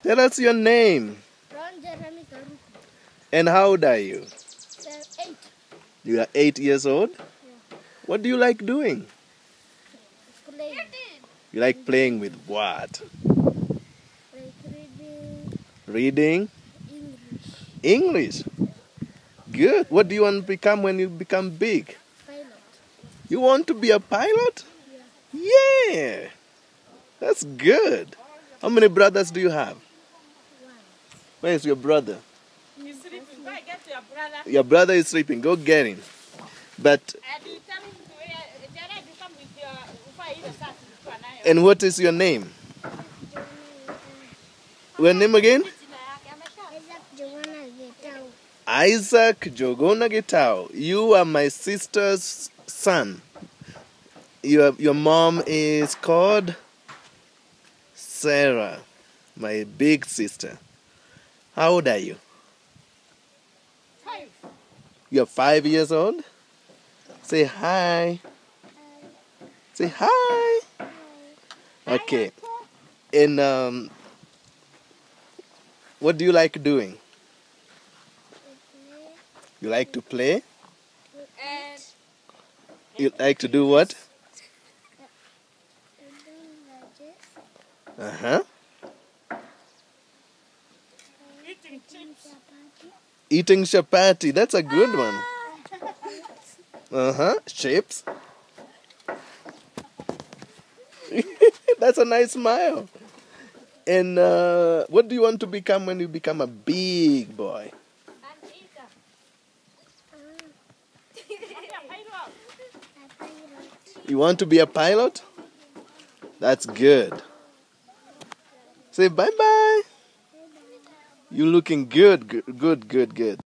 Tell us your name. Ron Jeremy Karuku. And how old are you? 8. You are 8 years old? Yeah. What do you like doing? Playing. You like playing with what? Like reading Reading? English. English? Good. What do you want to become when you become big? Pilot. You want to be a pilot? Yeah. Yeah. That's good. How many brothers do you have? 1. Where is your brother? He's sleeping. Go and get your brother. Your brother is sleeping. Go get him. But, And you tell him to Jared, you come with your before you eat start to an eye. and what is your name? Your name again? Isaac Joanna Getao. Isaac Jogona Getao. You are my sister's son. Your mom is called Sarah, my big sister. How old are you? 5. You're 5 years old? Say hi. Say hi. Okay. And what do you like doing? You like to play? And You like to do what? Uh-huh. eating chips. Eating chapati. That's a good one. Uh-huh. Chips. That's a nice smile. And what do you want to become when you become a big boy? And eat them. You want to be a pilot? That's good. Say bye-bye. You're looking good, good, good, good, good.